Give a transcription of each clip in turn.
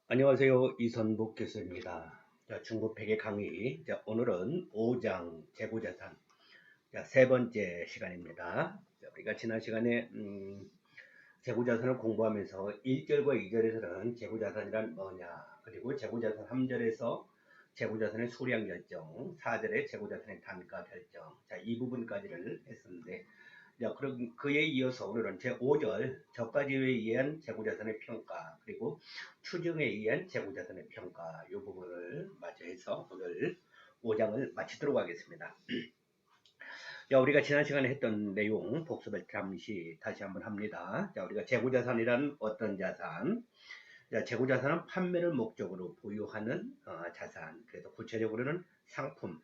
안녕하세요. 이선복 교수입니다. 자, 중국 회계 강의. 자, 오늘은 5장 재고자산. 자, 세 번째 시간입니다. 자, 우리가 지난 시간에 재고자산을 공부하면서 1절과 2절에서는 재고자산이란 뭐냐, 그리고 재고자산 3절에서 재고자산의 수량 결정, 4절에 재고자산의 단가 결정. 자, 이 부분까지를 했었는데, 자, 그럼 그에 이어서 오늘은 제5절 저가지에 의한 재고자산의 평가 그리고 추정에 의한 재고자산의 평가 이 부분을 맞이해서 오늘 5장을 마치도록 하겠습니다. 자, 우리가 지난 시간에 했던 내용 복습을 잠시 다시 한번 합니다. 자, 우리가 재고자산이란 어떤 자산? 자, 재고자산은 판매를 목적으로 보유하는 자산. 그래서 구체적으로는 상품.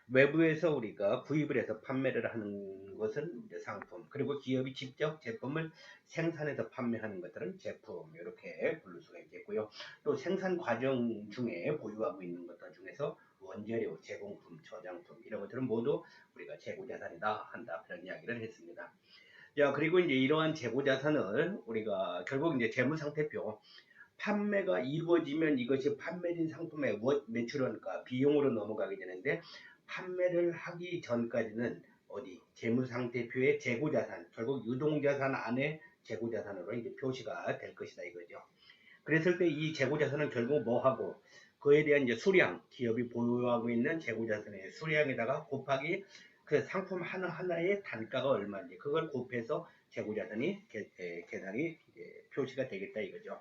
외부에서 우리가 구입을 해서 판매를 하는 것은 이제 상품, 그리고 기업이 직접 제품을 생산해서 판매하는 것들은 제품, 이렇게 부를 수가 있겠고요. 또 생산 과정 중에 보유하고 있는 것들 중에서 원재료, 제공품, 저장품 이런 것들은 모두 우리가 재고자산이다 한다, 그런 이야기를 했습니다. 자, 그리고 이제 이러한 재고자산을 우리가 결국 이제 재무상태표, 판매가 이루어지면 이것이 판매된 상품의 매출원가 비용으로 넘어가게 되는데, 판매를 하기 전까지는 어디 재무상태표의 재고자산, 결국 유동자산 안에 재고자산으로 이제 표시가 될 것이다 이거죠. 그랬을 때 이 재고자산은 결국 뭐하고 그에 대한 이제 수량, 기업이 보유하고 있는 재고자산의 수량에다가 곱하기 그 상품 하나하나의 단가가 얼마인지 그걸 곱해서 재고자산이 계산이 표시가 되겠다 이거죠.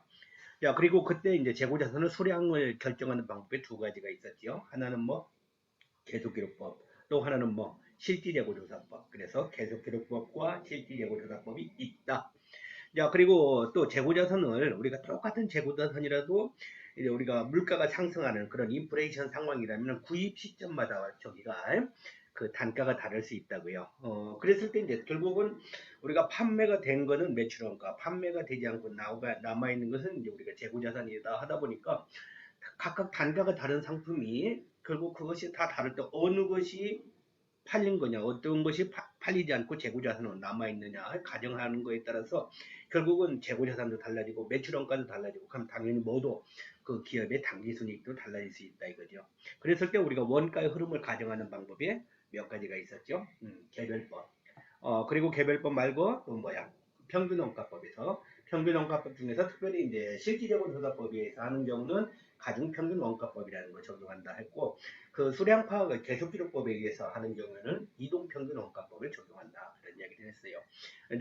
자, 그리고 그때 이제 재고자산은 수량을 결정하는 방법에 두 가지가 있었죠. 하나는 뭐 계속기록법, 또 하나는 뭐 실질재고조사법. 그래서 계속기록법과 실질재고조사법이 있다. 자, 그리고 또 재고자산을 우리가 똑같은 재고자산이라도 이제 우리가 물가가 상승하는 그런 인플레이션 상황이라면 구입 시점마다 저기가 그 단가가 다를 수 있다고요. 그랬을 때 이제 결국은 우리가 판매가 된 거는 매출원가, 판매가 되지 않고 남아 있는 것은 이제 우리가 재고자산이다 하다 보니까 각각 단가가 다른 상품이 결국 그것이 다 다를 때 어느 것이 팔린 거냐, 어떤 것이 팔리지 않고 재고자산으로 남아있느냐 가정하는 거에 따라서 결국은 재고자산도 달라지고 매출원가도 달라지고, 그럼 당연히 모두 그 기업의 당기순이익도 달라질 수 있다 이거죠. 그랬을 때 우리가 원가의 흐름을 가정하는 방법이 몇 가지가 있었죠. 개별법. 그리고 개별법 말고 또 뭐야? 평균원가법에서 평균원가법 중에서 특별히 이제 실질재고조사법에서 하는 경우는 가중평균원가법이라는 걸 적용한다 했고, 그 수량 파악을 계속기록법에 의해서 하는 경우에는 이동평균원가법을 적용한다, 그런 이야기를 했어요.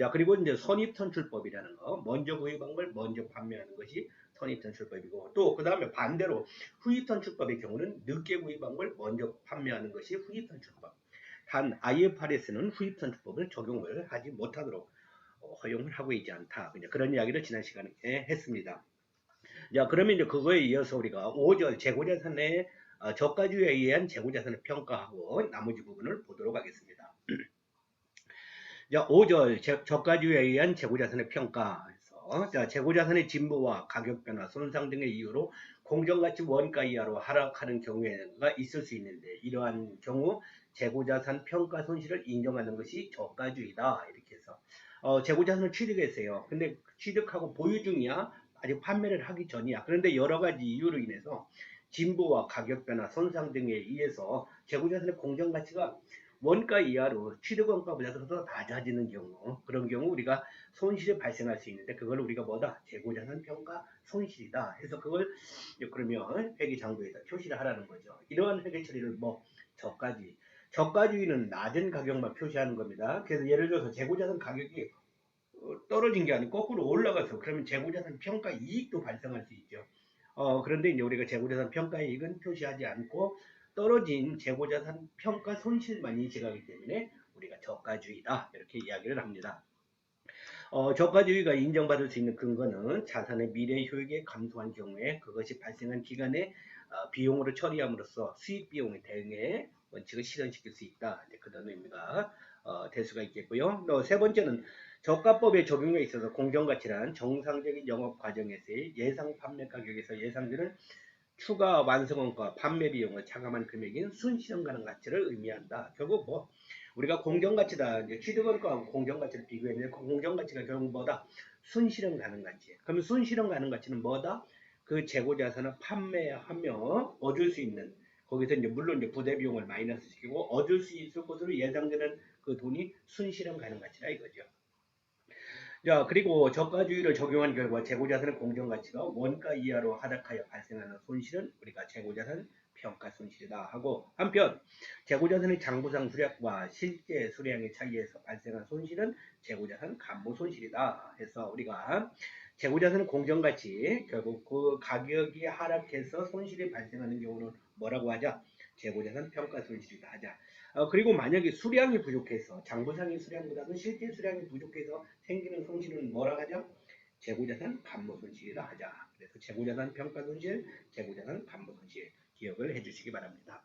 자, 그리고 이제 선입선출법이라는 거, 먼저 구입한 걸 먼저 판매하는 것이 선입선출법이고, 또 그 다음에 반대로 후입선출법의 경우는 늦게 구입한 걸 먼저 판매하는 것이 후입선출법. 단 IFRS는 후입선출법을 적용을 하지 못하도록 허용을 하고 있지 않다, 그런 이야기를 지난 시간에 했습니다. 자, 그러면 이제 그거에 이어서 우리가 5절 재고자산의 저가주에 의한 재고자산을 평가하고 나머지 부분을 보도록 하겠습니다. 자, 5절 저가주에 의한 재고자산의 평가. 자, 재고자산의 진보와 가격 변화, 손상 등의 이유로 공정가치 원가 이하로 하락하는 경우가 있을 수 있는데, 이러한 경우 재고자산 평가 손실을 인정하는 것이 저가주의다, 이렇게 해서 재고자산을 취득했어요. 근데 취득하고 보유 중이야. 아직 판매를 하기 전이야. 그런데 여러 가지 이유로 인해서 진보와 가격 변화, 손상 등에 의해서 재고자산의 공정가치가 원가 이하로 취득원가보다 더 낮아지는 경우, 그런 경우 우리가 손실이 발생할 수 있는데, 그걸 우리가 뭐다? 재고자산 평가 손실이다 해서 그걸 그러면 회계장부에다 표시를 하라는 거죠. 이러한 회계 처리를 뭐 저가주의는 낮은 가격만 표시하는 겁니다. 그래서 예를 들어서 재고자산 가격이 떨어진 게 아니고 거꾸로 올라가서, 그러면 재고자산 평가 이익도 발생할 수 있죠. 그런데 이제 우리가 재고자산 평가 이익은 표시하지 않고 떨어진 재고자산 평가 손실만 인식하기 때문에 우리가 저가주의다, 이렇게 이야기를 합니다. 저가주의가 인정받을 수 있는 근거는 자산의 미래 효익이 감소한 경우에 그것이 발생한 기간에 비용으로 처리함으로써 수익 비용의 대응에 원칙을 실현시킬 수 있다, 그런 의미가 될 수가 있겠고요. 또 세 번째는 저가법의 적용에 있어서 공정가치란 정상적인 영업 과정에서의 예상 판매 가격에서 예상되는 추가 완성원가, 판매 비용을 차감한 금액인 순실현 가능 가치를 의미한다. 결국 뭐 우리가 공정가치다, 취득원가하고 공정가치를 비교했는데 공정가치가 결국 뭐다? 순실현 가능 가치. 그러면 순실현 가능 가치는 뭐다? 그 재고자산을 판매하며 얻을 수 있는 거기서 이제 물론 이제 부대 비용을 마이너스 시키고 얻을 수 있을 것으로 예상되는 그 돈이 순실현 가능가치라 이거죠. 자, 그리고 저가주의를 적용한 결과 재고자산의 공정가치가 원가 이하로 하락하여 발생하는 손실은 우리가 재고자산 평가 손실이다 하고, 한편 재고자산의 장부상 수량과 실제 수량의 차이에서 발생한 손실은 재고자산 감모 손실이다 해서 우리가 재고자산의 공정가치 결국 그 가격이 하락해서 손실이 발생하는 경우는 뭐라고 하자? 재고자산 평가 손실이다 하자. 그리고 만약에 수량이 부족해서 장부상의 수량보다도 실제 수량이 부족해서 생기는 손실은 뭐라 하죠? 재고자산 감모 손실이라 하자. 그래서 재고자산 평가 손실, 재고자산 감모 손실 기억을 해주시기 바랍니다.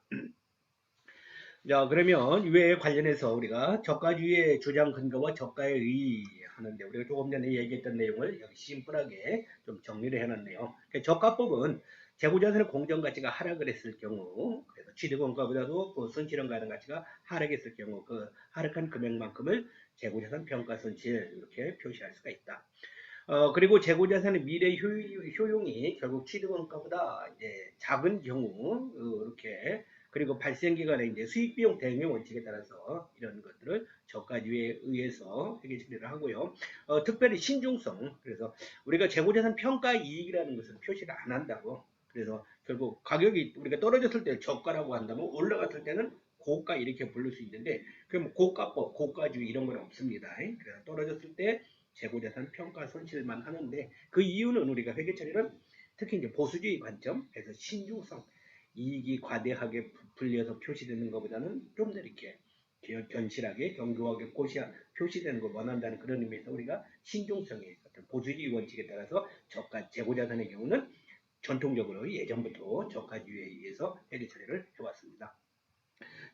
자, 그러면 이에 관련해서 우리가 저가주의의 주장 근거와 저가에 의하는데 우리가 조금 전에 얘기했던 내용을 여기 심플하게 좀 정리를 해놨네요. 저가법은 재고자산의 공정가치가 하락을 했을 경우, 그래서 취득원가보다도 그 손실원 가능가치가 하락했을 경우 그 하락한 금액만큼을 재고자산 평가 손실 이렇게 표시할 수가 있다. 그리고 재고자산의 미래 효용이 결국 취득원가보다 이제 작은 경우 이렇게, 그리고 발생 기간에 이제 수익비용 대응의 원칙에 따라서 이런 것들을 저가주의에 의해서 회계 처리를 하고요. 특별히 신중성, 그래서 우리가 재고자산 평가 이익이라는 것을 표시를 안 한다고. 그래서 결국 가격이 우리가 떨어졌을 때 저가라고 한다면 올라갔을 때는 고가 이렇게 부를 수 있는데, 그럼 고가법, 고가주의 이런 건 없습니다. 그래서 떨어졌을 때 재고자산 평가 손실만 하는데, 그 이유는 우리가 회계 처리는 특히 이제 보수주의 관점에서 신중성, 이익이 과대하게 불려서 표시되는 것보다는 좀 더 이렇게 견실하게 견고하게 표시되는 걸 원한다는 그런 의미에서 우리가 신중성의 어떤 보수주의 원칙에 따라서 저가 재고자산의 경우는 전통적으로 예전부터 저가주의에 의해서 회계 처리를 해왔습니다.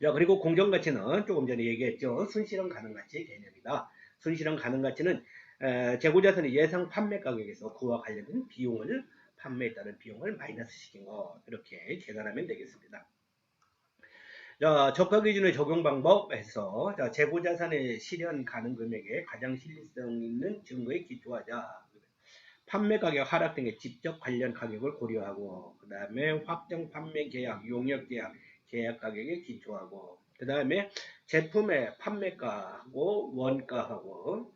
자, 그리고 공정가치는 조금 전에 얘기했죠. 순실현 가능가치의 개념이다. 순실현 가능가치는 재고자산의 예상 판매 가격에서 그와 관련된 비용을, 판매에 따른 비용을 마이너스 시킨 거, 이렇게 계산하면 되겠습니다. 자, 저가 기준의 적용 방법에서 자, 재고자산의 실현 가능 금액에 가장 신뢰성 있는 증거에 기초하자. 판매 가격 하락 등의 직접 관련 가격을 고려하고, 그 다음에 확정 판매 계약, 용역 계약, 계약 가격에 기초하고, 그 다음에 제품의 판매가하고 원가하고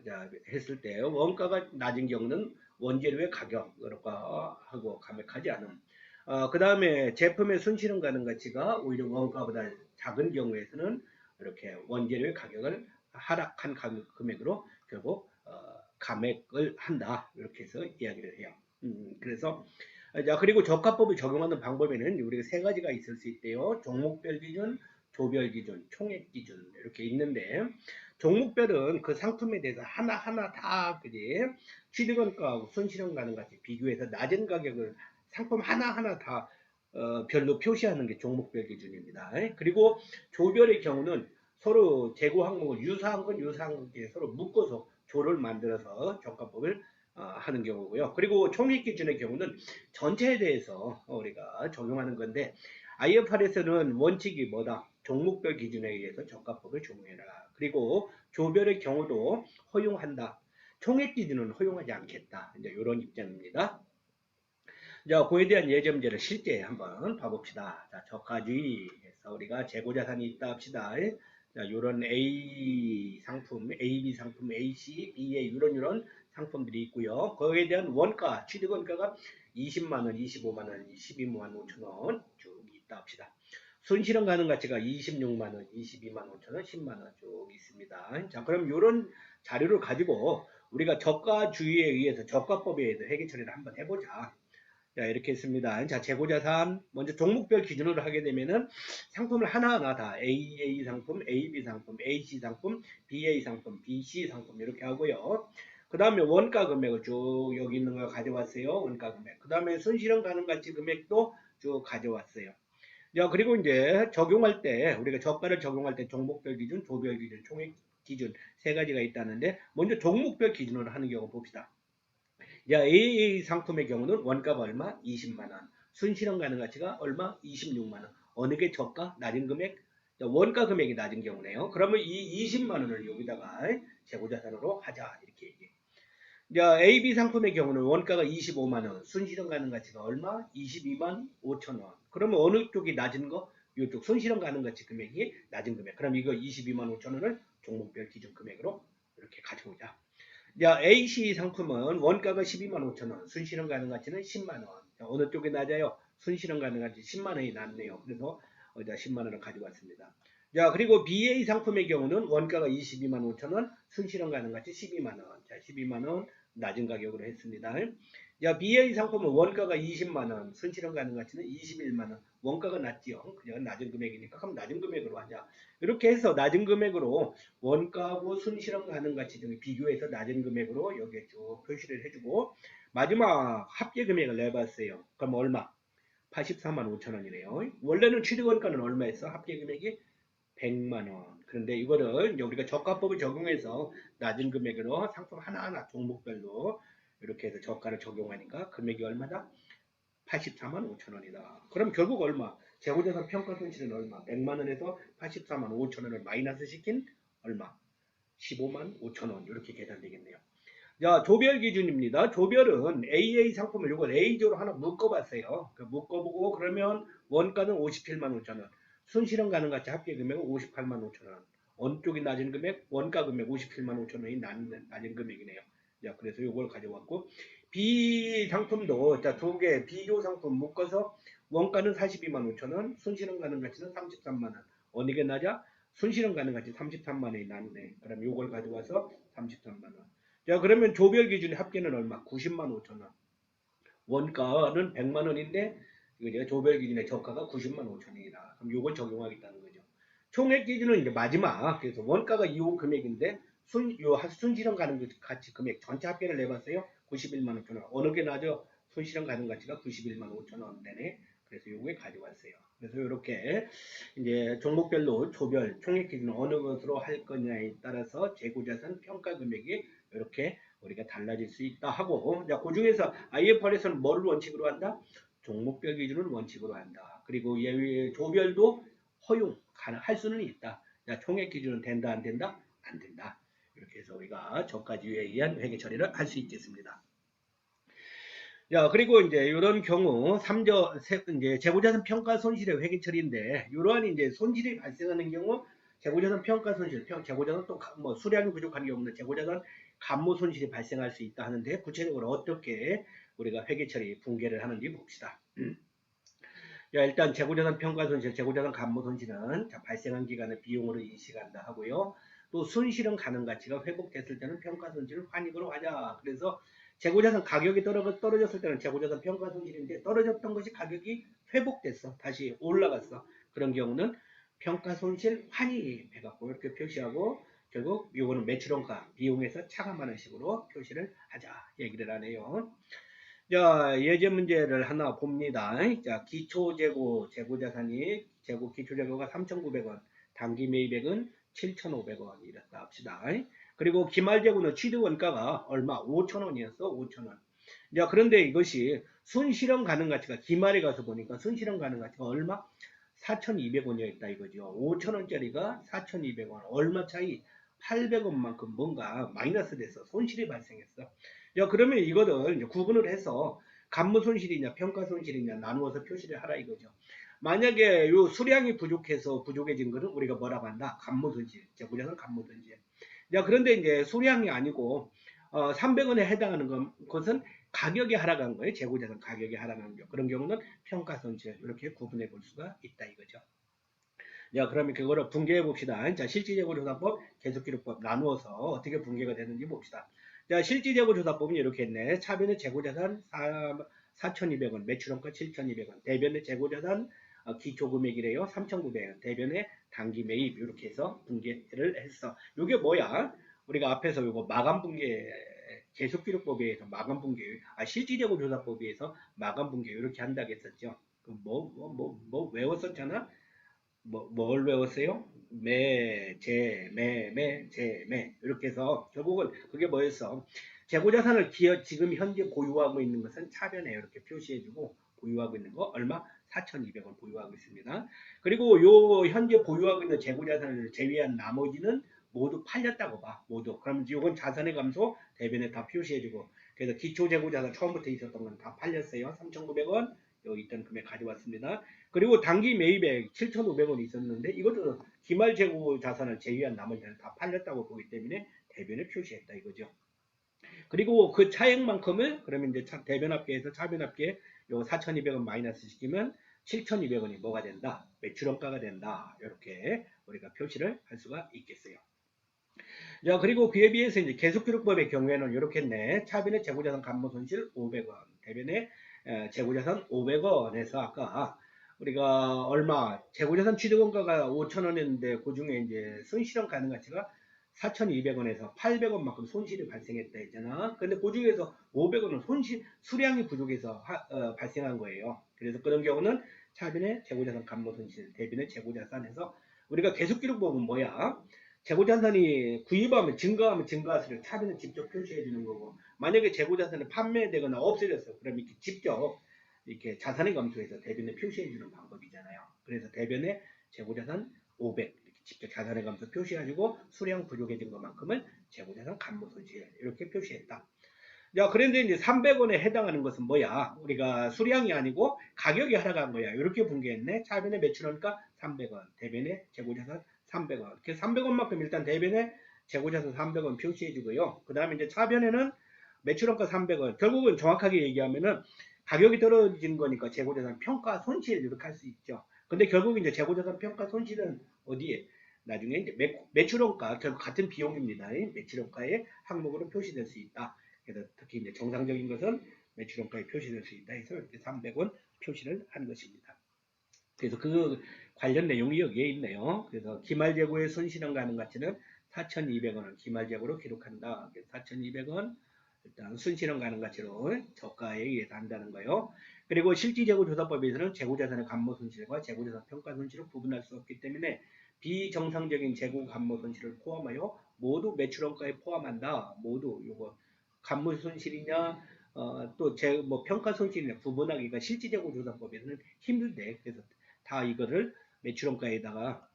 자, 했을 때 원가가 낮은 경우는 원재료의 가격하고 감액하지 않음. 그 다음에 제품의 순실현 가능 가치가 오히려 원가보다 작은 경우에서는 이렇게 원재료의 가격을 하락한 금액으로 결국 감액을 한다. 이렇게 해서 이야기를 해요. 그래서 자, 그리고 저가법을 적용하는 방법에는 우리가 세 가지가 있을 수 있대요. 종목별 기준, 조별 기준, 총액 기준 이렇게 있는데, 종목별은 그 상품에 대해서 하나하나 다 그지 취득원가하고 손실원 가능 같이 비교해서 낮은 가격을 상품 하나하나 다 별로 표시하는 게 종목별 기준입니다. 그리고 조별의 경우는 서로 재고 항목을 유사한 건 유사한 것에 서로 묶어서 조를 만들어서 저가법을 하는 경우고요. 그리고 총액 기준의 경우는 전체에 대해서 우리가 적용하는 건데, IFRS는 원칙이 뭐다? 종목별 기준에 의해서 저가법을 적용해라. 그리고 조별의 경우도 허용한다. 총액 기준은 허용하지 않겠다. 이제 이런 입장입니다. 자, 그에 대한 예점제를 실제 한번 봐봅시다. 자, 저가주의에서 우리가 재고자산이 있다 합시다. 자, 요런 A 상품, AB 상품, AC, BA 이런 상품들이 있고요. 거기에 대한 원가, 취득원가가 20만원, 25만원, 12만 5천원 쭉 있다 합시다. 손실현 가능 가치가 26만원, 22만 5천원, 10만원 쭉 있습니다. 자, 그럼 요런 자료를 가지고 우리가 저가주의에 의해서 저가법에 의해서 회계 처리를 한번 해보자. 자, 이렇게 했습니다. 자, 재고자산 먼저 종목별 기준으로 하게 되면은 상품을 하나하나 다 AA 상품, AB 상품, AC 상품, BA 상품, BC 상품 이렇게 하고요. 그 다음에 원가 금액을 쭉 여기 있는 거 가져왔어요. 원가 금액. 그 다음에 손실현 가능 가치 금액도 쭉 가져왔어요. 자, 그리고 이제 적용할 때 우리가 저가를 적용할 때 종목별 기준, 조별 기준, 총액 기준 세 가지가 있다는데, 먼저 종목별 기준으로 하는 경우 봅시다. 자, AA 상품의 경우는 원가가 얼마? 20만원. 순실현 가능 가치가 얼마? 26만원. 어느 게 저가? 낮은 금액? 자, 원가 금액이 낮은 경우네요. 그러면 이 20만원을 여기다가 재고자산으로 하자. 이렇게 얘기해요. 이제 AB 상품의 경우는 원가가 25만원, 순실현 가능 가치가 얼마? 22만 5천원. 그러면 어느 쪽이 낮은 거? 이쪽 순실현 가능 가치 금액이 낮은 금액. 그럼 이거 22만 5천원을 종목별 기준 금액으로 이렇게 가져오자. 자, AC 상품은 원가가 12만 5천원, 순실현 가능 가치는 10만원. 어느 쪽이 낮아요? 순실현 가능 가치 10만원이 낮네요. 그래서 10만원을 가져왔습니다. 자, 그리고 BA 상품의 경우는 원가가 22만 5천원, 순실현 가능 가치 12만원. 자, 12만원 낮은 가격으로 했습니다. 자, BA 상품은 원가가 20만원, 순실현 가능 가치는 21만원. 원가가 낮지요. 그냥 낮은 금액이니까 그럼 낮은 금액으로 하자. 이렇게 해서 낮은 금액으로 원가하고 순실현 가능 가치 등을 비교해서 낮은 금액으로 여기에 쭉 표시를 해주고 마지막 합계 금액을 내봤어요. 그럼 얼마? 84만 5천원이네요. 원래는 취득원가는 얼마였어? 합계 금액이 100만원. 그런데 이거를 우리가 저가법을 적용해서 낮은 금액으로 상품 하나하나 종목별로 이렇게 해서 저가를 적용하니까 금액이 얼마다? 84만 5천원이다. 그럼 결국 얼마? 재고자산 평가 손실은 얼마? 100만원에서 84만 5천원을 마이너스 시킨 얼마? 15만 5천원. 이렇게 계산되겠네요. 자, 조별 기준입니다. 조별은 AA 상품을 이걸 A조로 하나 묶어봤어요. 묶어보고 그러면 원가는 57만 5천원. 순실현 가능 가치 합계 금액은 58만 5천원. 어느 쪽이 낮은 금액? 원가 금액 57만 5천원이 낮은 금액이네요. 자, 그래서 이걸 가져왔고 B 상품도 자, 두 개 비교 상품 묶어서 원가는 42만 5천원, 순실현 가능 가치는 33만원. 어느 게 낮아? 순실현 가능 가치 33만원이 낮네. 그럼 이걸 가져와서 33만원. 자, 그러면 조별 기준의 합계는 얼마? 90만 5천원. 원가는 100만 원인데 이거 조별 기준의 저가가 90만 5천원이다. 그럼 이걸 적용하겠다는 거죠. 총액 기준은 이제 마지막 그래서 원가가 이후 금액인데 순실현 가능 가치 금액 전체 합계를 내봤어요. 91만 5천원. 어느 게 낮아? 순실현 가능 가치가 91만 5천원 되네. 그래서 요게 가져왔어요. 그래서 이렇게 이제 종목별로 조별 총액 기준은 어느 것으로 할 거냐에 따라서 재고자산 평가 금액이 이렇게 우리가 달라질 수 있다 하고, 자, 그 중에서 IFRS는 뭐를 원칙으로 한다? 종목별 기준을 원칙으로 한다. 그리고 예외 조별도 허용할 수는 있다. 자, 총액 기준은 된다 안 된다? 안 된다. 이렇게 해서 우리가 저가지에 의한 회계 처리를 할 수 있겠습니다. 자, 그리고 이제 이런 경우 이제 재고자산 평가 손실의 회계 처리인데 이러한 이제 손실이 발생하는 경우 재고자산 평가 손실, 재고자산 또 뭐 수량이 부족한 경우는 재고자산 감모 손실이 발생할 수 있다 하는데 구체적으로 어떻게 우리가 회계 처리 분개를 하는지 봅시다. 자, 일단 재고자산 평가 손실, 재고자산 감모 손실은 발생한 기간을 비용으로 인식한다 하고요. 또 순실현 가능 가치가 회복됐을 때는 평가 손실을 환입으로 하자. 그래서 재고자산 가격이 떨어졌을 때는 재고자산 평가 손실인데 떨어졌던 것이 가격이 회복됐어. 다시 올라갔어. 그런 경우는 평가 손실 환입해갖고 이렇게 표시하고 결국 이거는 매출원가 비용에서 차감하는 식으로 표시를 하자 얘기를 하네요. 자, 예제 문제를 하나 봅니다. 자, 재고자산이 기초재고가 3,900원, 단기 매입액은 7,500원 이랬다 합시다. 그리고 기말재고는 취득원가가 얼마? 5,000원이었어. 5,000원. 자, 그런데 이것이 순실현 가능 가치가 기말에 가서 보니까 순실현 가능 가치가 얼마? 4,200원이었다 이거죠. 5,000원짜리가 4,200원. 얼마 차이? 800원만큼 뭔가 마이너스 돼서 손실이 발생했어. 야, 그러면 이거를 이제 구분을 해서 감모 손실이냐 평가 손실이냐 나누어서 표시를 하라 이거죠. 만약에 요 수량이 부족해서 부족해진 거는 우리가 뭐라고 한다? 감모 손실. 재고자산 감모 손실. 자, 그런데 이제 수량이 아니고 300원에 해당하는 것은 가격이 하락한 거예요. 재고자산 가격이 하락한 거. 그런 경우는 평가 손실 이렇게 구분해 볼 수가 있다 이거죠. 자, 그러면 그거를 분개해 봅시다. 자, 실질재고조사법, 계속기록법 나누어서 어떻게 분개가 되는지 봅시다. 자, 실질재고조사법은 이렇게 했네. 차변의 재고자산 4,200원, 매출원가 7,200원, 대변의 재고자산 기초금액이래요. 3,900원, 대변의 단기 매입 이렇게 해서 분개를 했어. 이게 뭐야? 우리가 앞에서 이거 마감분개 계속기록법에 의해서 마감분개, 실질재고조사법에 의해서 마감분개 이렇게 한다고 했었죠. 외웠었잖아? 뭘 외웠어요? 매. 이렇게 해서 결국은 그게 뭐였어? 재고자산을 지금 현재 보유하고 있는 것은 차변에 이렇게 표시해주고 보유하고 있는 거 얼마? 4,200원 보유하고 있습니다. 그리고 요 현재 보유하고 있는 재고자산을 제외한 나머지는 모두 팔렸다고 봐. 모두. 그러면 이건 자산의 감소 대변에 다 표시해주고. 그래서 기초재고자산 처음부터 있었던 건 다 팔렸어요. 3,900원. 여기 있던 금액 가져왔습니다. 그리고 단기 매입액 7,500원 있었는데 이것도 기말 재고 자산을 제외한 나머지는 다 팔렸다고 보기 때문에 대변에 표시했다 이거죠. 그리고 그 차액만큼을 그러면 이제 대변합계에서 차변합계 요 4,200원 마이너스 시키면 7,200원이 뭐가 된다? 매출원가가 된다. 이렇게 우리가 표시를 할 수가 있겠어요. 자, 그리고 그에 비해서 이제 계속기록법의 경우에는 이렇게 했네. 차변의 재고자산 감모손실 500원, 대변의 재고자산 500원에서 아까 우리가 얼마 재고자산 취득원가가 5,000원이었는데 그 중에 이제 손실원 가능가치가 4,200원에서 800원만큼 손실이 발생했다 했잖아. 근데 그 중에서 500원은 수량이 부족해서 발생한 거예요. 그래서 그런 경우는 차변의 재고자산 감모손실, 대변의 재고자산에서 우리가 계속기록법은 뭐야? 재고자산이 구입하면 증가할수록 차변을 직접 표시해 주는 거고, 만약에 재고자산이 판매되거나 없어졌어. 그럼 이렇게 직접 이렇게 자산의 감소해서 대변에 표시해 주는 방법이잖아요. 그래서 대변에 재고자산 500 이렇게 직접 자산의 감소 표시해주고 수량 부족해진 것만큼을 재고자산 감모손실 이렇게 표시했다. 야, 그런데 이제 300원에 해당하는 것은 뭐야? 우리가 수량이 아니고 가격이 하락한 거야. 이렇게 분개했네. 차변의 매출원가 300원, 대변의 재고자산 300원. 그 300원만큼 일단 대변의 재고자산 300원 표시해주고요. 그 다음에 이제 차변에는 매출원가 300원. 결국은 정확하게 얘기하면은 가격이 떨어진 거니까 재고자산 평가 손실 이렇게 할 수 있죠. 근데 결국 이제 재고자산 평가 손실은 어디에? 나중에 이제 매출원가 결국 같은 비용입니다. 매출원가의 항목으로 표시될 수 있다. 그래서 특히 이제 정상적인 것은 매출원가에 표시될 수 있다 해서 이렇게 300원 표시를 한 것입니다. 그래서 그 관련 내용이 여기에 있네요. 그래서 기말재고의 손실원 가능 가치는 4,200원을 기말재고로 기록한다. 4,200원 일단 순실현 가능 가치로 저가에 의해서 한다는 거예요. 그리고 실질재고조사법에서는 재고자산의 감모손실과 재고자산 평가손실을 구분할 수 없기 때문에 비정상적인 재고 감모손실을 포함하여 모두 매출원가에 포함한다. 모두 요거 감모손실이냐 또 뭐 평가손실이냐 구분하기가 실질재고조사법에서는 힘든데 그래서 다 이거를 매출원가에다가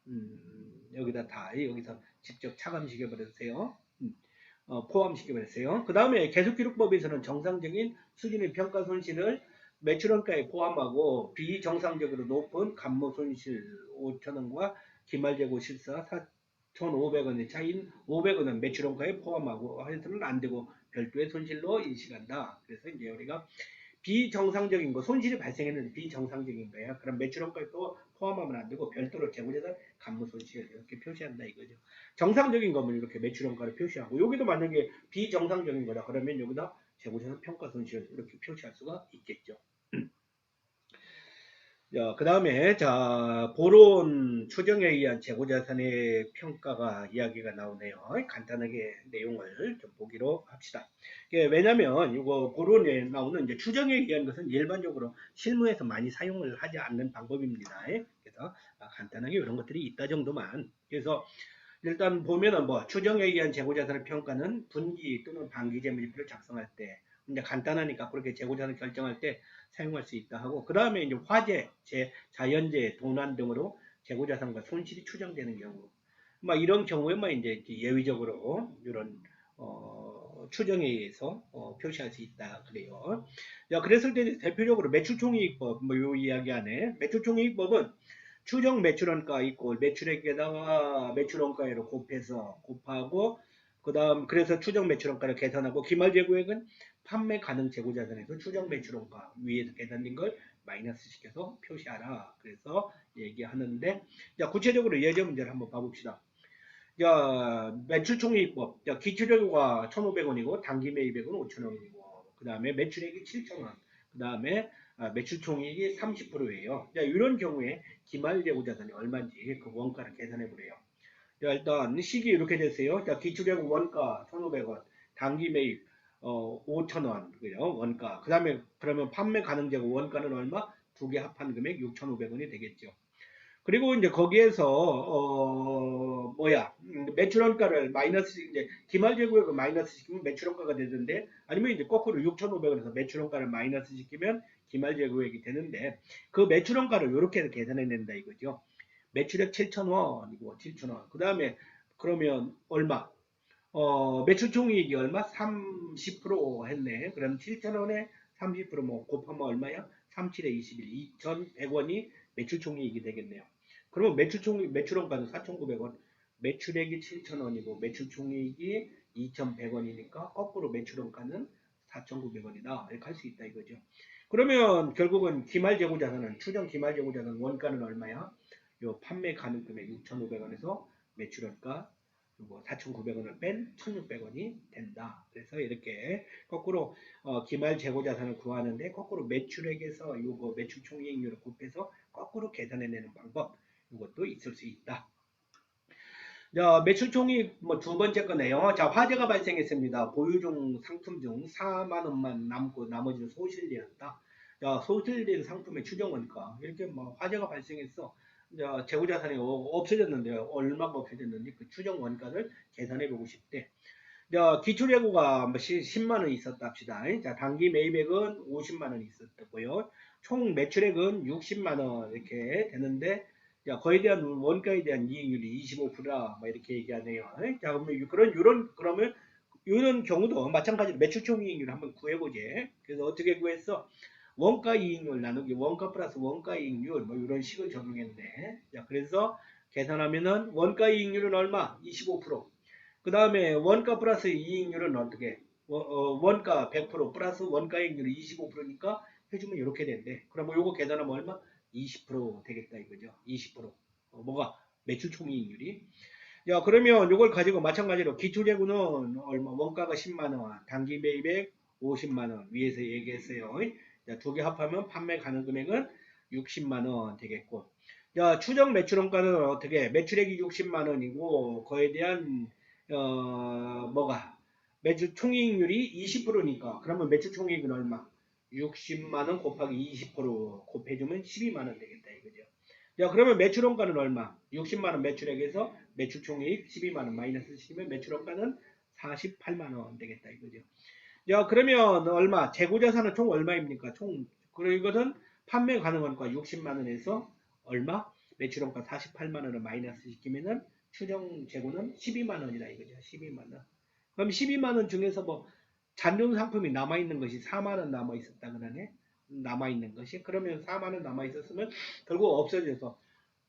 여기다 다 여기서 직접 차감시켜 버렸어요. 포함시켜버렸어요. 그 다음에 계속기록법에서는 정상적인 수준의 평가 손실을 매출원가에 포함하고 비정상적으로 높은 감모손실 5,000원과 기말재고 실사 4,500원의 차이인 500원은 매출원가에 포함하고 해서는 안 되고 별도의 손실로 인식한다. 그래서 이제 우리가 비정상적인 거, 손실이 발생했는데 비정상적인 거예요. 그럼 매출원가에 또 포함하면 안 되고 별도로 재고자산 감모손실 이렇게 표시한다 이거죠. 정상적인 거면 이렇게 매출원가를 표시하고 여기도 만약에 비정상적인 거다 그러면 여기다 재고자산 평가손실 이렇게 표시할 수가 있겠죠. 그 다음에 자 보론 추정에 의한 재고자산의 평가가 이야기가 나오네요. 간단하게 내용을 좀 보기로 합시다. 왜냐하면 이거 보론에 나오는 이제 추정에 의한 것은 일반적으로 실무에서 많이 사용을 하지 않는 방법입니다. 그래서 간단하게 이런 것들이 있다 정도만. 그래서 일단 보면은 뭐 추정에 의한 재고자산의 평가는 분기 또는 반기 재무제표를 작성할 때 이제 간단하니까 그렇게 재고자산을 결정할 때 사용할 수 있다 하고 그 다음에 이제 화재, 자연재해, 도난 등으로 재고자산과 손실이 추정되는 경우 막 이런 경우에만 이제 예외적으로 이런 추정에 의해서 표시할 수 있다 그래요. 자, 그랬을 때 대표적으로 매출총이익법 뭐 요 이야기 안에 매출총이익법은 추정 매출원가 있고 매출액에다가 매출원가로 곱하고 그 다음 그래서 추정 매출원가를 계산하고 기말재고액은 판매 가능 재고자산에서 추정 매출원가 위에서 계산된 걸 마이너스 시켜서 표시하라. 그래서 얘기하는데 자 구체적으로 예제 문제를 한번 봐봅시다. 자 매출총이익법 자 기초재고가 1,500원이고 단기 매입액은 5,000원이고 그 다음에 매출액이 7,000원 그 다음에 매출총이익이 30%예요. 자, 이런 경우에 기말재고자산이 얼마인지 그 원가를 계산해 보래요. 자, 일단 시기 이렇게 됐어요. 자, 기초재고 원가 1,500원, 단기 매입 5,000원 그죠? 원가. 그 다음에 그러면 판매 가능재고 원가는 얼마? 두 개 합한 금액 6,500원이 되겠죠. 그리고 이제 거기에서 매출원가를 마이너스 이제 기말재고액을 마이너스 시키면 매출원가가 되는데 아니면 이제 거꾸로 6,500원에서 매출원가를 마이너스 시키면 기말재고액이 되는데 그 매출원가를 이렇게 계산해낸다 이거죠. 매출액 7,000원이고 7,000원. 그 다음에 그러면 얼마? 매출 총이익이 얼마? 30% 했네. 그럼 7,000원에 30%뭐 곱하면 얼마야? 37에 21, 2,100원이 매출 총이익이 되겠네요. 그러면 매출원가는 4,900원, 매출액이 7,000원이고 매출 총이익이 2,100원이니까 거꾸로 매출원가는 4,900원이다. 이렇게 할 수 있다 이거죠. 그러면 결국은 기말재고자산은 추정 기말재고자산 원가는 얼마야? 요 판매 가능금액 6,500원에서 매출원가 4,900원을 뺀 1,600원이 된다. 그래서 이렇게 거꾸로 기말 재고 자산을 구하는데 거꾸로 매출액에서 이거 매출 총이익률을 곱해서 거꾸로 계산해내는 방법 이것도 있을 수 있다. 자, 매출 총이익 두 번째 거네요. 자, 화재가 발생했습니다. 보유 중 상품 중 4만 원만 남고 나머지는 소실되었다. 자, 소실된 상품의 추정 원가 이렇게 화재가 발생했어. 자, 재고자산이 없어졌는데요. 얼마가 없어졌는지 그 추정 원가를 계산해 보고 싶대. 자, 기초재고가 10만 원 있었다 합시다. 자, 단기 매입액은 50만 원 있었고요. 총 매출액은 60만 원 이렇게 되는데 자, 거에 대한 원가에 대한 이익률이 25%라 이렇게 얘기하네요. 자, 그러면 이런 경우도 마찬가지로 매출 총이익률을 한번 구해보지. 그래서 어떻게 구했어? 원가 이익률 나누기 원가 플러스 원가 이익률 이런 식을 적용했네. 자, 그래서 계산하면은 원가 이익률은 얼마? 25%. 그 다음에 원가 플러스 이익률은 어떻게? 원가 100% 플러스 원가 이익률이 25%니까 해주면 이렇게 된대. 그럼 요거 계산하면 얼마? 20% 되겠다 이거죠. 20%. 뭐가? 매출 총이익률이. 야, 그러면 요걸 가지고 마찬가지로 기초재고는 얼마? 원가가 10만원, 단기 매입액 50만원 위에서 얘기했어요. 두 개 합하면 판매 가능 금액은 60만원 되겠고. 자, 추정 매출원가는 어떻게? 매출액이 60만원이고, 그에 대한, 매출 총이익률이 20%니까. 그러면 매출 총이익은 얼마? 60만원 곱하기 20% 곱해주면 12만원 되겠다, 이거죠. 자, 그러면 매출원가는 얼마? 60만원 매출액에서 매출 총이익 12만원 마이너스 시키면 매출원가는 48만원 되겠다, 이거죠. 야, 그러면 얼마? 재고자산은 총 얼마입니까? 그리고 이것은 판매 가능원가 60만원에서 얼마? 매출원가 48만원을 마이너스 시키면은 추정 재고는 12만원이다 이거죠. 12만원. 그럼 12만원 중에서 잔존 상품이 남아있는 것이 4만원 남아있었다 그러네. 남아있는 것이. 그러면 4만원 남아있었으면 결국 없어져서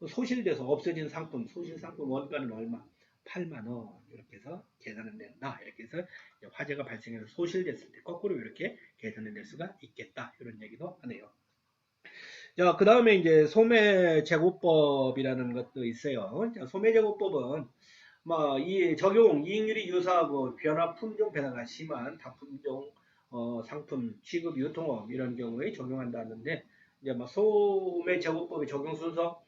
소실돼서 없어진 상품, 소실 상품 원가는 얼마? 8만원 이렇게 해서 계산은 된다. 이렇게 해서 화재가 발생해서 소실됐을 때 거꾸로 이렇게 계산을 낼 수가 있겠다. 이런 얘기도 하네요. 자, 그 다음에 이제 소매제고법이라는 것도 있어요. 자, 소매제고법은 이 적용 이익률이 유사하고 변화 품종 변화가 심한 다품종 상품 취급 유통업 이런 경우에 적용한다는데 이제 소매제고법의 적용 순서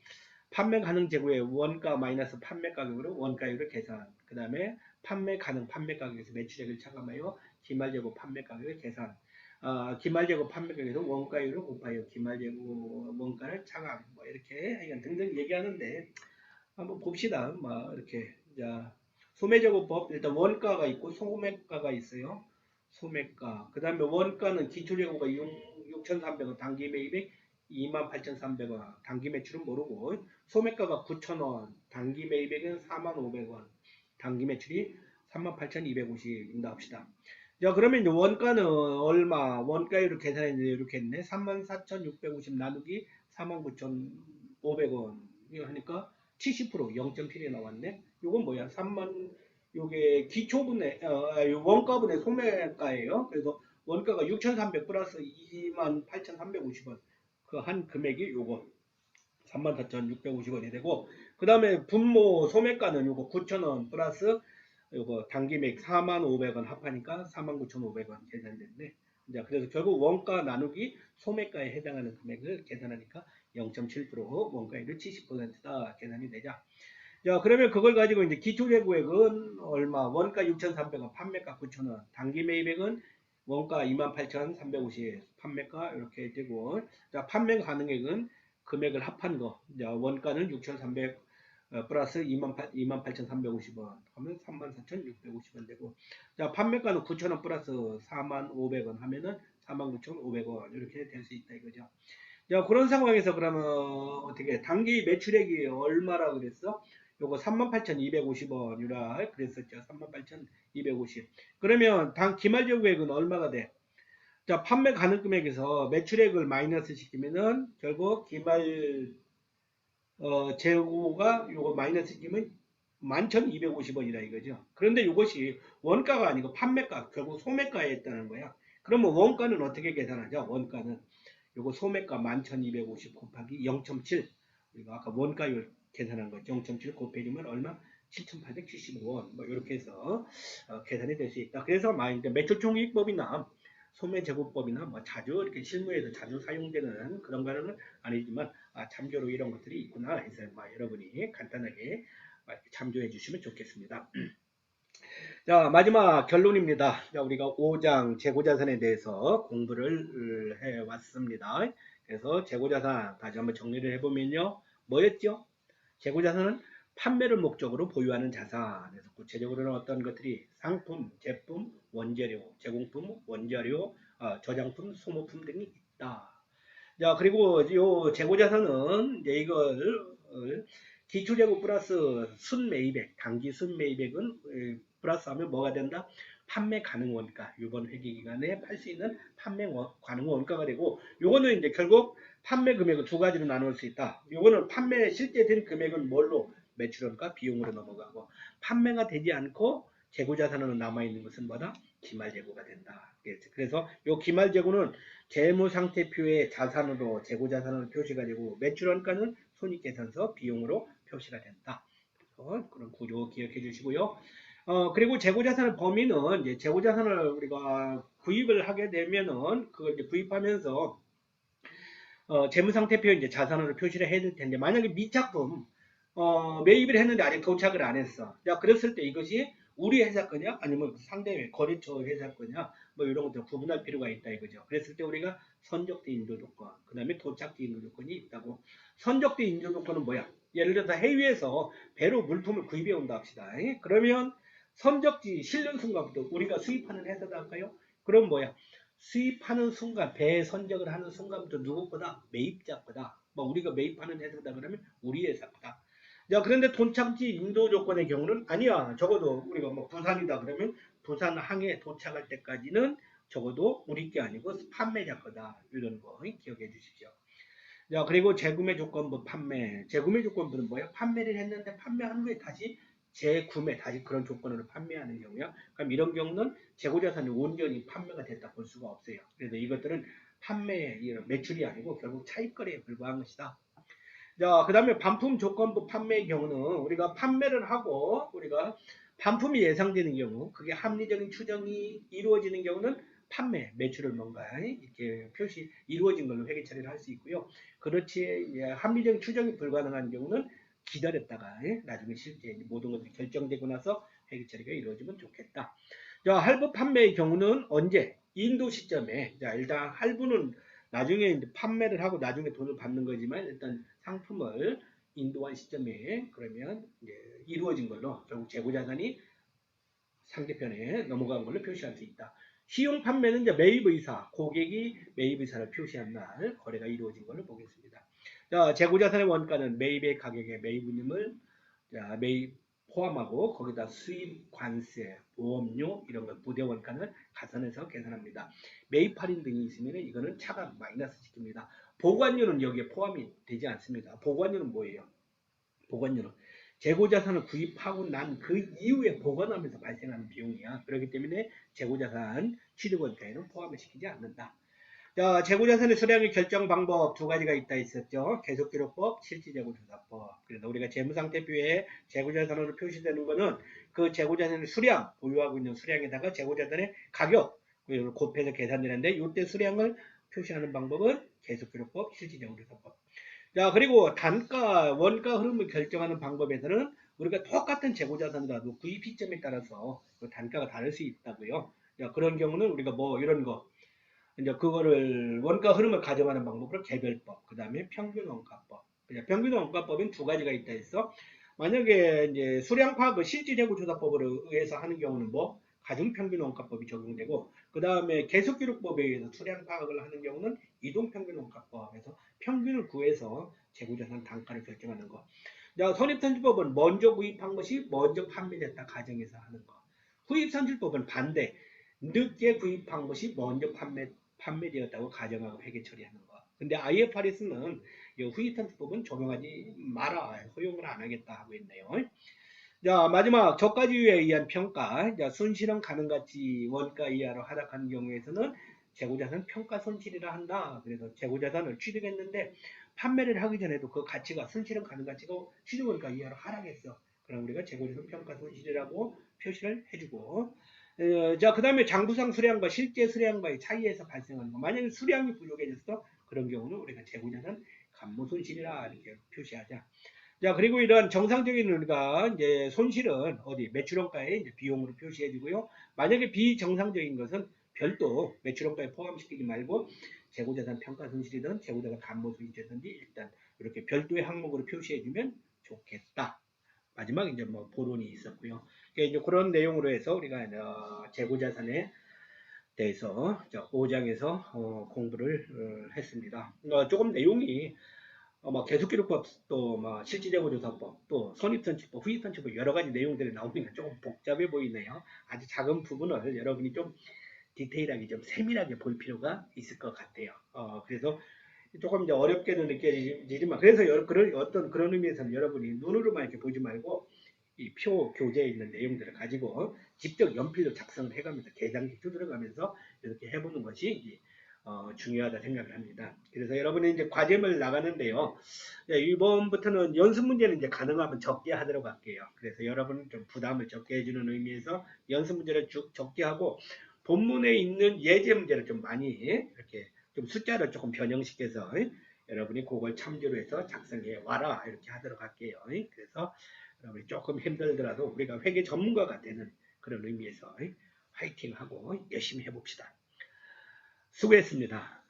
판매 가능 재고의 원가 마이너스 판매 가격으로 원가율을 계산. 그 다음에 판매 가능 판매 가격에서 매출액을 차감하여 기말 재고 판매 가격을 계산. 기말 재고 판매 가격에서 원가율을 곱하여 기말 재고 원가를 차감. 이렇게 하여간 등등 얘기하는데 한번 봅시다. 이렇게 자 소매 재고법 일단 원가가 있고 소매가가 있어요. 소매가. 그 다음에 원가는 기초 재고가 6,300원 단기 매입액 28,300원 단기 매출은 모르고 소매가가 9,000원 단기 매입액은 45,500원 단기 매출이 38,250 인다 합시다. 자, 그러면 이제 원가는 얼마? 원가율을 계산했는데 이렇게 했네. 34,650 나누기 49,500원 이거 하니까 70% 0.7이 나왔네. 요건 뭐야? 요게 기초분의 원가분의 소매가예요. 그래서 원가가 6,300 플러스 28,350원 그 한 금액이 요거 34,650원이 되고 그 다음에 분모 소매가는 요거 9,000원 플러스 요거 단기매입 45,500원 합하니까 49,500원 계산됐네. 자, 그래서 결국 원가 나누기 소매가에 해당하는 금액을 계산하니까 0.7% 원가율을 70%다 계산이 되자. 자, 그러면 그걸 가지고 이제 기초재고액은 얼마? 원가 6,300원, 판매가 9,000원, 단기 매입액은 원가 28,350, 판매가 이렇게 되고, 자, 판매 가능액은 금액을 합한 거, 자, 원가는 6,300 플러스 28,350원 하면 34,650원 되고, 자, 판매가는 9,000원 플러스 45,500원 하면은 49,500원 이렇게 될 수 있다 이거죠. 자, 그런 상황에서 그러면 어떻게 단기 매출액이 얼마라 그랬어? 요거 38,250원이라 그랬었죠. 38,250. 그러면 당 기말재고액은 얼마가 돼? 자, 판매 가능 금액에서 매출액을 마이너스 시키면은 결국 기말 재고가 요거 마이너스 시키면 11,250원이라 이거죠. 그런데 이것이 원가가 아니고 판매가, 결국 소매가에 있다는 거야. 그러면 원가는 어떻게 계산하죠? 원가는 요거 소매가 11,250 곱하기 0.7. 우리가 아까 원가율 계산한 거 0.7 곱해주면 얼마? 7,875원. 뭐 이렇게 해서 계산이 될 수 있다. 그래서 매출총익법이나 소매제고법이나 뭐 자주 이렇게 실무에서 자주 사용되는 그런 거는 아니지만 참조로 이런 것들이 있구나 해서 여러분이 간단하게 참조해 주시면 좋겠습니다. 자, 마지막 결론입니다. 자, 우리가 5장 재고자산에 대해서 공부를 해 왔습니다. 그래서 재고자산 다시 한번 정리를 해보면요. 뭐였죠? 재고자산은 판매를 목적으로 보유하는 자산. 그래서 구체적으로는 어떤 것들이 상품, 제품, 원재료, 제공품, 원자료, 저장품, 소모품 등이 있다. 자, 그리고 이 재고자산은 이제 이걸 기초재고 플러스 순매입액, 단기 순매입액은 플러스하면 뭐가 된다? 판매 가능 원가. 이번 회계 기간에 팔 수 있는 판매 가능 원가가 되고, 요거는 이제 결국 판매 금액을 두 가지로 나눌 수 있다. 요거는 판매 실제 된 금액은 뭘로? 매출원가 비용으로 넘어가고, 판매가 되지 않고 재고자산으로 남아있는 것은 뭐다? 기말재고가 된다. 그래서 요 기말재고는 재무상태표의 자산으로 재고자산으로 표시가 되고, 매출원가는 손익계산서 비용으로 표시가 된다. 그런 구조 기억해 주시고요. 그리고 재고자산의 범위는 이제 재고자산을 우리가 구입을 하게 되면은 그걸 이제 구입하면서 재무상태표에 이제 자산으로 표시를 해야 될 텐데, 만약에 미착품 매입을 했는데 아직 도착을 안 했어. 자, 그랬을 때 이것이 우리 회사 거냐 아니면 상대 거래처 회사 거냐 뭐 이런 것들 구분할 필요가 있다 이거죠. 그랬을 때 우리가 선적대 인도 조건, 그 다음에 도착대 인도 조건이 있다고. 선적대 인도 조건은 뭐야? 예를 들어서 해외에서 배로 물품을 구입해 온다 합시다. 그러면 선적지 실는 순간부터 우리가 수입하는 회사다 할까요? 그럼 뭐야? 수입하는 순간, 배 선적을 하는 순간부터 누구 거다? 매입자 거다. 뭐 우리가 매입하는 회사다 그러면 우리 회사 거다. 자, 그런데 도착지 인도 조건의 경우는 아니야. 적어도 우리가 뭐 부산이다 그러면 부산 항에 도착할 때까지는 적어도 우리 게 아니고 판매자 거다. 이런 거 기억해 주십시오. 자, 그리고 재구매 조건부 판매. 재구매 조건부는 뭐야? 판매를 했는데 판매한 후에 다시 재구매, 다시 그런 조건으로 판매하는 경우야. 그럼 이런 경우는 재고자산이 온전히 판매가 됐다 볼 수가 없어요. 그래서 이것들은 판매, 매출이 아니고 결국 차입거래에 불과한 것이다. 자, 그 다음에 반품 조건부 판매의 경우는 우리가 판매를 하고 우리가 반품이 예상되는 경우, 그게 합리적인 추정이 이루어지는 경우는 판매, 매출을 뭔가 이렇게 표시 이루어진 걸로 회계 처리를 할 수 있고요. 그렇지 합리적인 추정이 불가능한 경우는 기다렸다가 나중에 실제 모든 것들이 결정되고 나서 회계 처리가 이루어지면 좋겠다. 자, 할부 판매의 경우는 언제? 인도 시점에. 자, 일단 할부는 나중에 이제 판매를 하고 나중에 돈을 받는 거지만 일단 상품을 인도한 시점에 그러면 이제 이루어진 걸로 결국 재고자산이 상대편에 넘어간 걸로 표시할 수 있다. 시용 판매는 이제 매입 의사, 고객이 매입 의사를 표시한 날 거래가 이루어진 걸로 보겠습니다. 자, 재고자산의 원가는 매입의 가격에 매입임을 매입 포함하고 거기다 수입, 관세, 보험료 이런 걸 부대 원가는 가산해서 계산합니다. 매입 할인 등이 있으면 이거는 차감 마이너스 시킵니다. 보관료는 여기에 포함이 되지 않습니다. 보관료는 뭐예요? 보관료는 재고자산을 구입하고 난 그 이후에 보관하면서 발생하는 비용이야. 그렇기 때문에 재고자산 취득원가에는 포함을 시키지 않는다. 자, 재고자산의 수량의 결정 방법 두 가지가 있다 있었죠. 계속기록법, 실질재고조사법. 그래서 우리가 재무상태표에 재고자산으로 표시되는 거는 그 재고자산의 수량, 보유하고 있는 수량에다가 재고자산의 가격, 그리고 곱해서 계산되는데 이때 수량을 표시하는 방법은 계속기록법, 실질재고조사법. 자, 그리고 단가, 원가 흐름을 결정하는 방법에서는 우리가 똑같은 재고자산이라도 구입 시점에 따라서 그 단가가 다를 수 있다고요. 자, 그런 경우는 우리가 뭐 이런 거 이제 그거를 원가 흐름을 가정하는 방법으로 개별법, 그 다음에 평균 원가법. 평균 원가법은 두 가지가 있다 했어. 만약에 이제 수량 파악을 실질재고조사법으로 의해서 하는 경우는 뭐 가중평균 원가법이 적용되고, 그 다음에 계속기록법에 의해서 수량 파악을 하는 경우는 이동평균 원가법에서 평균을 구해서 재고자산 단가를 결정하는 거. 자, 선입선출법은 먼저 구입한 것이 먼저 판매됐다 가정해서 하는 거. 후입선출법은 반대. 늦게 구입한 것이 먼저 판매되었다고 가정하고 회계 처리하는 거. 근데 IFRS는 후입선출법은 적용하지 마라. 허용을 안 하겠다 하고 있네요. 자, 마지막 저가지유에 의한 평가. 자, 손실은 가능가치 원가 이하로 하락하는 경우에서는 재고자산 평가 손실이라 한다. 그래서 재고자산을 취득했는데 판매를 하기 전에도 그 가치가 손실은 가능가치가 시중원가 이하로 하락했어. 그럼 우리가 재고자산 평가 손실이라고 표시를 해주고. 자, 그 다음에 장부상 수량과 실제 수량과의 차이에서 발생하는 거. 만약에 수량이 부족해졌어. 그런 경우는 우리가 재고자산 감모 손실이라 이렇게 표시하자. 자, 그리고 이런 정상적인 우리가 이제 손실은 어디 매출원가에 이제 비용으로 표시해 주고요. 만약에 비정상적인 것은 별도 매출원가에 포함시키지 말고 재고자산 평가 손실이든 재고자산 감모 손실이든지 일단 이렇게 별도의 항목으로 표시해 주면 좋겠다. 마지막 이제 뭐 보론이 있었고요. 이제 그런 내용으로 해서 우리가 재고자산에 대해서 5장에서 공부를 했습니다. 조금 내용이 계속기록법 또 실질재고조사법 또 선입선출법 후입선출법 여러 가지 내용들이 나오니까 조금 복잡해 보이네요. 아주 작은 부분을 여러분이 좀 디테일하게 좀 세밀하게 볼 필요가 있을 것 같아요. 그래서 조금 이제 어렵게도 느껴지지만 그래서 그런 의미에서는 여러분이 눈으로만 이렇게 보지 말고 이 표 교재에 있는 내용들을 가지고 직접 연필로 작성을 해가면서 계산기 두드려가면서 이렇게 해보는 것이 중요하다 생각을 합니다. 그래서 여러분이 이제 과제물 나가는데요. 이번부터는 연습 문제는 이제 가능하면 적게 하도록 할게요. 그래서 여러분은 좀 부담을 적게 해주는 의미에서 연습 문제를 적게 하고 본문에 있는 예제 문제를 좀 많이 이렇게 좀 숫자를 조금 변형시켜서 여러분이 그걸 참조로 해서 작성해 와라 이렇게 하도록 할게요. 그래서 여러분이 조금 힘들더라도 우리가 회계 전문가가 되는 그런 의미에서 화이팅하고 열심히 해봅시다. 수고했습니다.